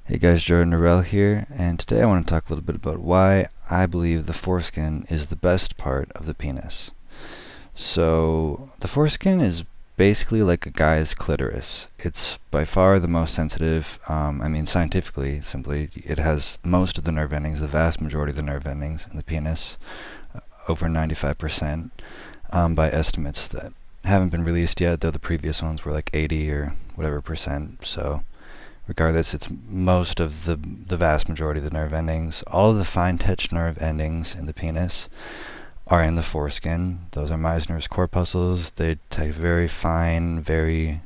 Hey guys, Jordan Norell here, and today I want to talk a little bit about why I believe the foreskin is the best part of the penis. So, the foreskin is basically like a guy's clitoris. It's by far the most sensitive, scientifically, simply, it has most of the nerve endings, the vast majority of the nerve endings in the penis, over 95%, by estimates that haven't been released yet, though the previous ones were like 80 or whatever percent, so regardless, it's most of the vast majority of the nerve endings. All of the fine touch nerve endings in the penis are in the foreskin. Those are Meissner's corpuscles. They take very fine, very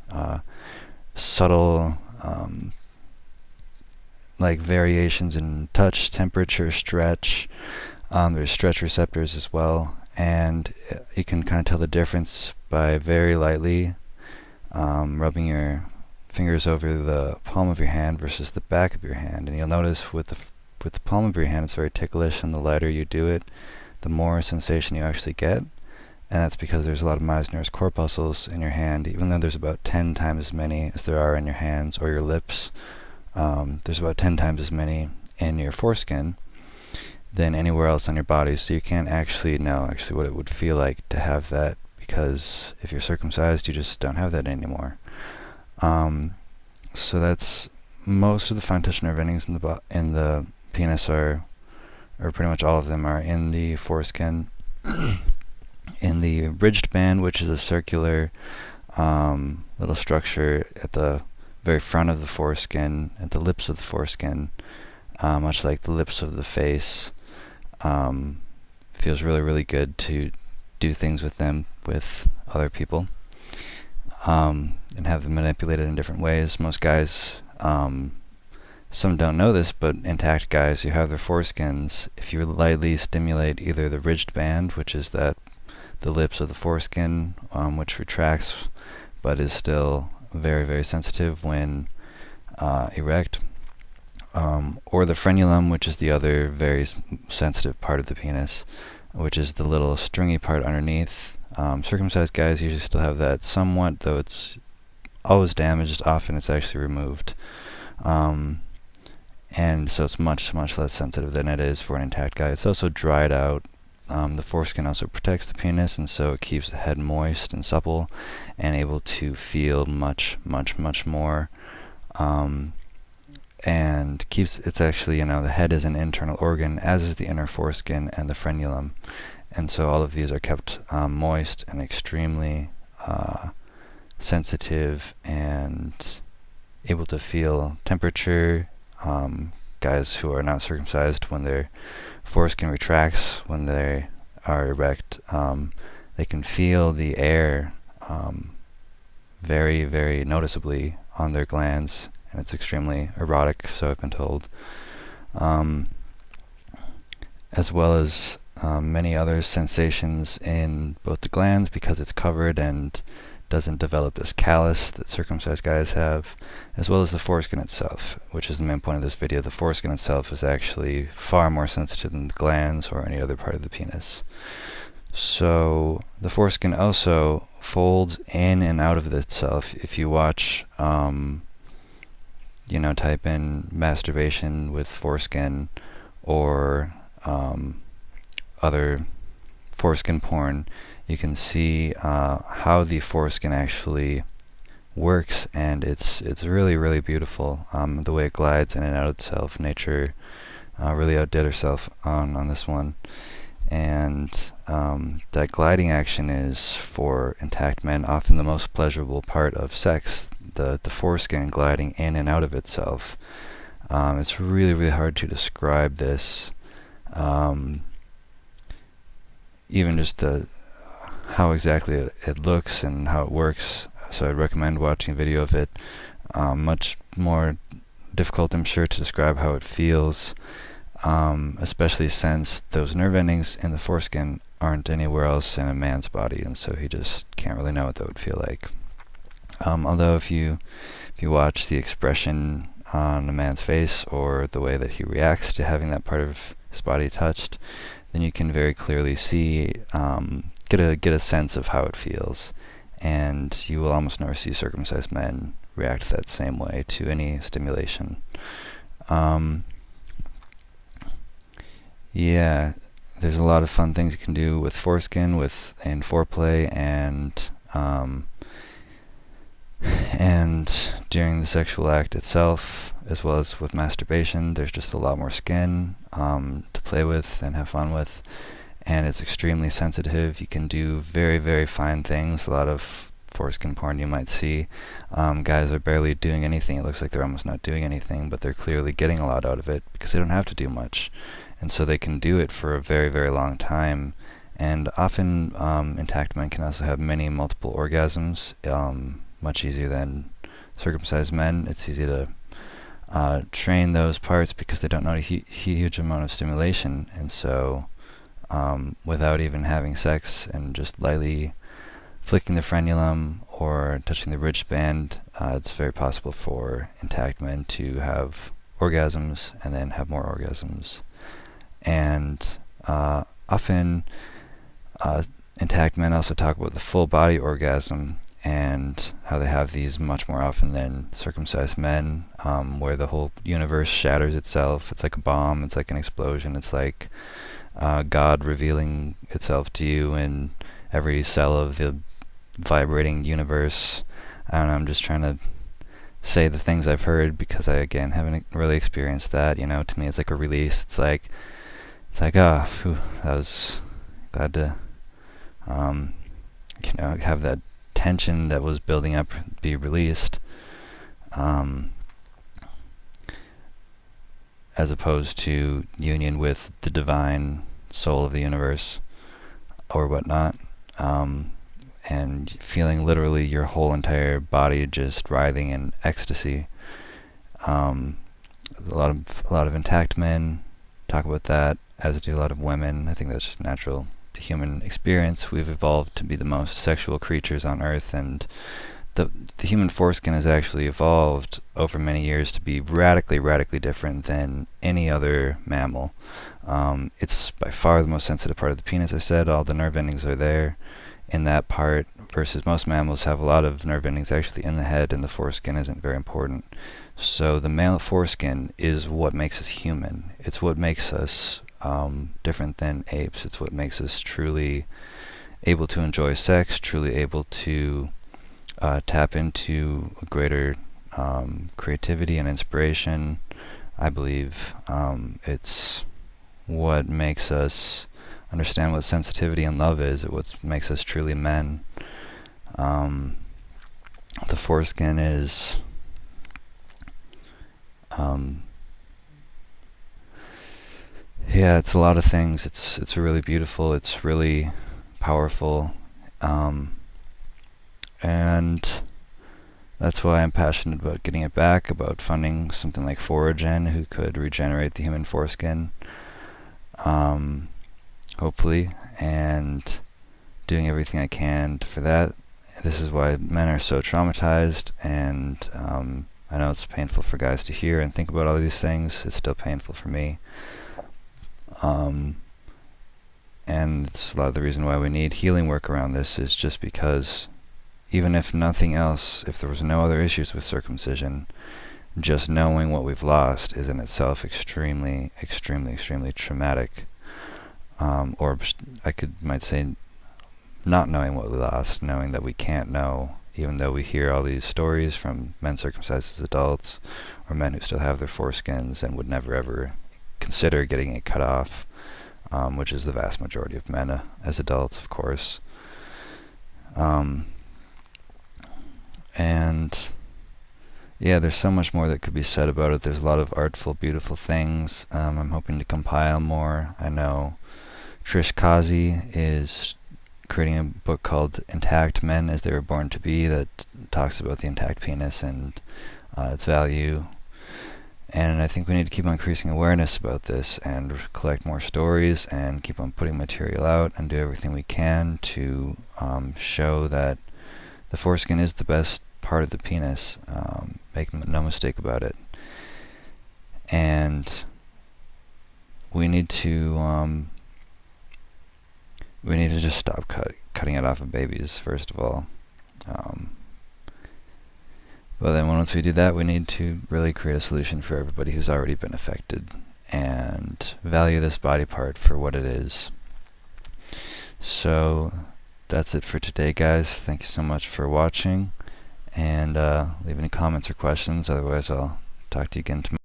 subtle, like variations in touch, temperature, stretch. There's stretch receptors as well, and you can kind of tell the difference by very lightly rubbing your fingers over the palm of your hand versus the back of your hand, and you'll notice with the palm of your hand it's very ticklish, and the lighter you do it, the more sensation you actually get, and that's because there's a lot of Meissner's corpuscles in your hand. Even though there's about 10 times as many as there are in your hands or your lips, there's about 10 times as many in your foreskin than anywhere else on your body, so you can't actually know what it would feel like to have that, because if you're circumcised you just don't have that anymore. So that's most of the fine touch nerve endings in the penis are, or pretty much all of them are in the foreskin. In the ridged band, which is a circular little structure at the very front of the foreskin, at the lips of the foreskin, much like the lips of the face, feels really, really good to do things with them with other people. And have them manipulated in different ways. Most guys, some don't know this, but intact guys who have their foreskins, if you lightly stimulate either the ridged band, which is the lips of the foreskin, which retracts but is still very, very sensitive when erect, or the frenulum, which is the other very sensitive part of the penis, which is the little stringy part underneath. Circumcised guys usually still have that somewhat, though it's always damaged. Often it's actually removed. And so it's much, much less sensitive than it is for an intact guy. It's also dried out. The foreskin also protects the penis, and so it keeps the head moist and supple and able to feel much, much, much more. And it's actually, the head is an internal organ, as is the inner foreskin and the frenulum. And so all of these are kept moist and extremely sensitive and able to feel temperature. Guys who are not circumcised, when their foreskin retracts, when they are erect, they can feel the air very, very noticeably on their glands, and it's extremely erotic, so I've been told. As well as many other sensations in both the glands, because it's covered and doesn't develop this callus that circumcised guys have, as well as the foreskin itself, which is the main point of this video. The foreskin itself is actually far more sensitive than the glands or any other part of the penis. So the foreskin also folds in and out of itself. If you watch, type in masturbation with foreskin or other foreskin porn, you can see how the foreskin actually works, and it's really, really beautiful, the way it glides in and out of itself. Nature really outdid herself on this one, and that gliding action is, for intact men, often the most pleasurable part of sex, the foreskin gliding in and out of itself. It's really, really hard to describe this, even just how exactly it looks and how it works. So I'd recommend watching a video of it. Much more difficult, I'm sure, to describe how it feels, especially since those nerve endings in the foreskin aren't anywhere else in a man's body, and so he just can't really know what that would feel like. Although if you watch the expression on a man's face, or the way that he reacts to having that part of his body touched, then you can very clearly see, get a sense of how it feels. And you will almost never see circumcised men react that same way to any stimulation. Um, yeah, there's a lot of fun things you can do with foreskin, in foreplay, and during the sexual act itself, as well as with masturbation. There's just a lot more skin to play with and have fun with, and it's extremely sensitive. You can do very, very fine things. A lot of foreskin porn you might see, guys are barely doing anything. It looks like they're almost not doing anything, but they're clearly getting a lot out of it because they don't have to do much, and so they can do it for a very, very long time. And often intact men can also have many multiple orgasms, much easier than circumcised men. It's easy to train those parts because they don't need a huge amount of stimulation, and so without even having sex and just lightly flicking the frenulum or touching the bridge-band, it's very possible for intact men to have orgasms and then have more orgasms. And often intact men also talk about the full body orgasm and how they have these much more often than circumcised men, where the whole universe shatters itself. It's like a bomb, it's like an explosion, it's like God revealing itself to you in every cell of the vibrating universe. I don't know, I'm just trying to say the things I've heard because I, again, haven't really experienced that. To me it's like a release. It's like, that was glad to, have that tension that was building up be released, as opposed to union with the divine soul of the universe or whatnot, and feeling literally your whole entire body just writhing in ecstasy. A lot of intact men talk about that, as do a lot of women. I think that's just natural to human experience. We've evolved to be the most sexual creatures on Earth, and the human foreskin has actually evolved over many years to be radically, radically different than any other mammal. It's by far the most sensitive part of the penis. I said all the nerve endings are there in that part, versus most mammals have a lot of nerve endings actually in the head, and the foreskin isn't very important. So the male foreskin is what makes us human. It's what makes us different than apes. It's what makes us truly able to enjoy sex, truly able to tap into a greater creativity and inspiration. I believe it's what makes us understand what sensitivity and love is. It's what makes us truly men. The foreskin is it's a lot of things. It's really beautiful. It's really powerful, and that's why I'm passionate about getting it back, about funding something like Foregen, who could regenerate the human foreskin, hopefully, and doing everything I can for that. This is why men are so traumatized, and I know it's painful for guys to hear and think about all these things. It's still painful for me. And it's a lot of the reason why we need healing work around this, is just because even if nothing else, if there was no other issues with circumcision, just knowing what we've lost is in itself extremely, extremely, extremely traumatic. Or might say, not knowing what we lost, knowing that we can't know, even though we hear all these stories from men circumcised as adults, or men who still have their foreskins and would never ever consider getting it cut off, which is the vast majority of men as adults, of course. And yeah, there's so much more that could be said about it. There's a lot of artful, beautiful things. I'm hoping to compile more. I know Trish Kazi is creating a book called Intact Men as They Were Born to Be, that talks about the intact penis and its value. And I think we need to keep on increasing awareness about this and collect more stories and keep on putting material out and do everything we can to show that the foreskin is the best part of the penis. Make no mistake about it. And we need to just stop cutting it off of babies, first of all. Well, then once we do that, we need to really create a solution for everybody who's already been affected and value this body part for what it is. So that's it for today, guys. Thank you so much for watching, and leave any comments or questions. Otherwise, I'll talk to you again tomorrow.